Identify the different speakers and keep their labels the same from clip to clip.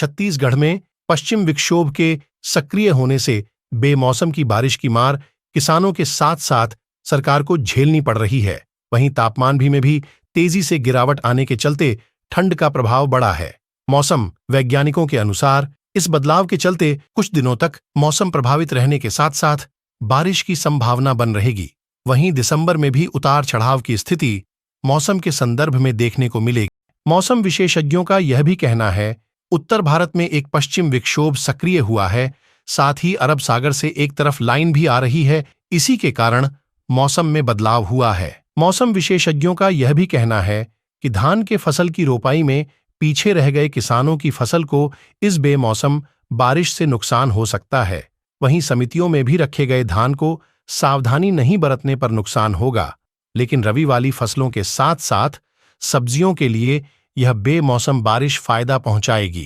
Speaker 1: छत्तीसगढ़ में पश्चिम विक्षोभ के सक्रिय होने से बेमौसम की बारिश की मार किसानों के साथ साथ सरकार को झेलनी पड़ रही है। वहीं तापमान में भी तेजी से गिरावट आने के चलते ठंड का प्रभाव बढ़ा है। मौसम वैज्ञानिकों के अनुसार इस बदलाव के चलते कुछ दिनों तक मौसम प्रभावित रहने के साथ साथ बारिश की संभावना बन रहेगी। वहीं दिसंबर में भी उतार चढ़ाव की स्थिति मौसम के संदर्भ में देखने को मिलेगी। मौसम विशेषज्ञों का यह भी कहना है, उत्तर भारत में एक पश्चिम विक्षोभ सक्रिय हुआ है, साथ ही अरब सागर से एक तरफ लाइन भी आ रही है। इसी के कारण मौसम में बदलाव हुआ है। मौसम विशेषज्ञों का यह भी कहना है कि धान के फसल की रोपाई में पीछे रह गए किसानों की फसल को इस बेमौसम बारिश से नुकसान हो सकता है। वहीं समितियों में भी रखे गए धान को सावधानी नहीं बरतने पर नुकसान होगा, लेकिन रबी वाली फसलों के साथ साथ सब्जियों के लिए यह बेमौसम बारिश फायदा पहुंचाएगी।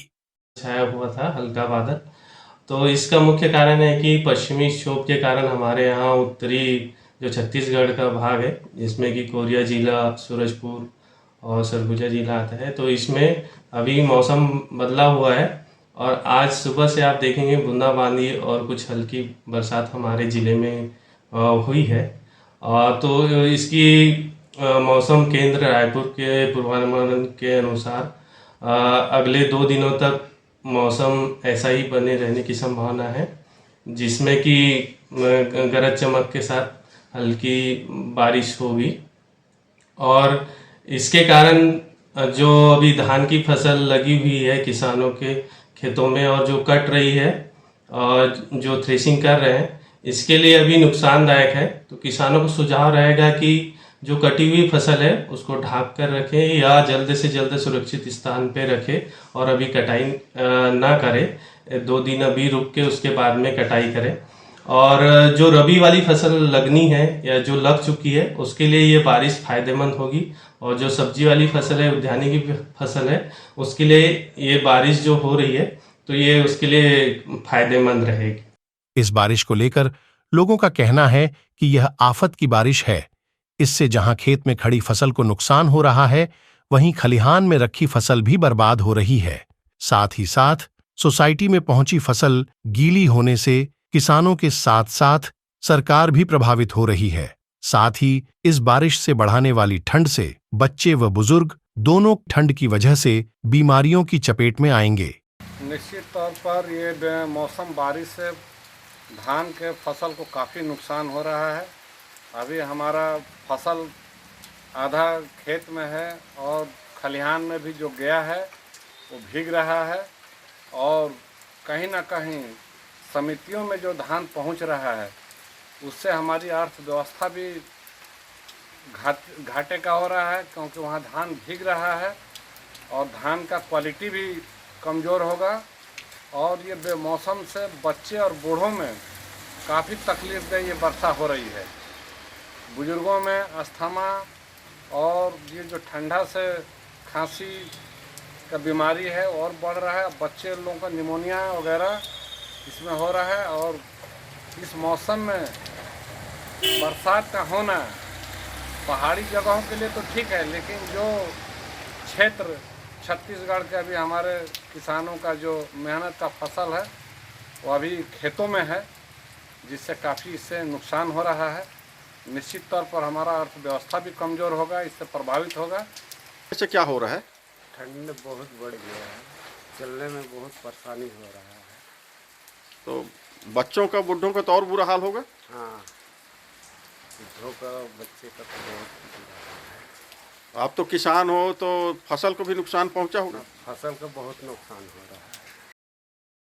Speaker 2: छाया हुआ था हल्का बादल, तो इसका मुख्य कारण है कि पश्चिमी विक्षोभ के कारण हमारे यहाँ उत्तरी जो छत्तीसगढ़ का भाग है, जिसमें कि कोरिया जिला, सूरजपुर और सरगुजा जिला आता है, तो इसमें अभी मौसम बदला हुआ है और आज सुबह से आप देखेंगे बूंदाबांदी और कुछ हल्की बरसात हमारे ज़िले में हुई है। तो इसकी मौसम केंद्र रायपुर के पूर्वानुमान के अनुसार अगले 2 दिनों तक मौसम ऐसा ही बने रहने की संभावना है, जिसमें कि गरज चमक के साथ हल्की बारिश होगी। और इसके कारण जो अभी धान की फसल लगी हुई है किसानों के खेतों में और जो कट रही है और जो थ्रेसिंग कर रहे हैं, इसके लिए अभी नुकसानदायक है। तो किसानों को सुझाव रहेगा कि जो कटी हुई फसल है उसको ढाँक कर रखें या जल्द से जल्द सुरक्षित स्थान पे रखें और अभी कटाई ना करें। 2 दिन अभी रुक के उसके बाद में कटाई करें। और जो रबी वाली फसल लगनी है या जो लग चुकी है उसके लिए ये बारिश फायदेमंद होगी, और जो सब्जी वाली फसल है, उद्यानिकी की फसल है, उसके लिए ये बारिश जो हो रही है तो ये उसके लिए फायदेमंद रहेगी।
Speaker 1: इस बारिश को लेकर लोगों का कहना है कि यह आफत की बारिश है। इससे जहां खेत में खड़ी फसल को नुकसान हो रहा है, वहीं खलिहान में रखी फसल भी बर्बाद हो रही है। साथ ही साथ सोसाइटी में पहुंची फसल गीली होने से किसानों के साथ साथ सरकार भी प्रभावित हो रही है। साथ ही इस बारिश से बढ़ाने वाली ठंड से बच्चे व बुजुर्ग दोनों ठंड की वजह से बीमारियों की चपेट में आएंगे।
Speaker 3: निश्चित तौर पर ये मौसम बारिश से धान के फसल को काफ़ी नुकसान हो रहा है। अभी हमारा फसल आधा खेत में है और खलिहान में भी जो गया है वो भीग रहा है, और कहीं ना कहीं समितियों में जो धान पहुंच रहा है उससे हमारी अर्थव्यवस्था भी घाटे का हो रहा है, क्योंकि वहाँ धान भीग रहा है और धान का क्वालिटी भी कमज़ोर होगा। और ये बेमौसम से बच्चे और बूढ़ों में काफ़ी तकलीफदेह ये वर्षा हो रही है। बुजुर्गों में अस्थमा और ये जो ठंडा से खांसी का बीमारी है और बढ़ रहा है। बच्चे लोगों का निमोनिया वगैरह इसमें हो रहा है। और इस मौसम में बरसात का होना पहाड़ी जगहों के लिए तो ठीक है, लेकिन जो क्षेत्र छत्तीसगढ़ के अभी हमारे किसानों का जो मेहनत का फसल है वो अभी खेतों में है, जिससे काफ़ी इससे नुकसान हो रहा है। निश्चित तौर पर हमारा अर्थव्यवस्था भी कमज़ोर होगा, इससे प्रभावित होगा।
Speaker 4: इससे क्या हो रहा है?
Speaker 5: ठंड बहुत बढ़ गया है, चलने में बहुत परेशानी हो रहा है।
Speaker 4: तो बच्चों का, बुढ़ों का तो और बुरा हाल होगा।
Speaker 5: हाँ, बुढ़ों का, बच्चे का तो बहुत बुरा हाल है।
Speaker 4: आप तो किसान हो तो फसल को भी नुकसान पहुंचा होगा।
Speaker 5: फसल का बहुत नुकसान हो रहा है।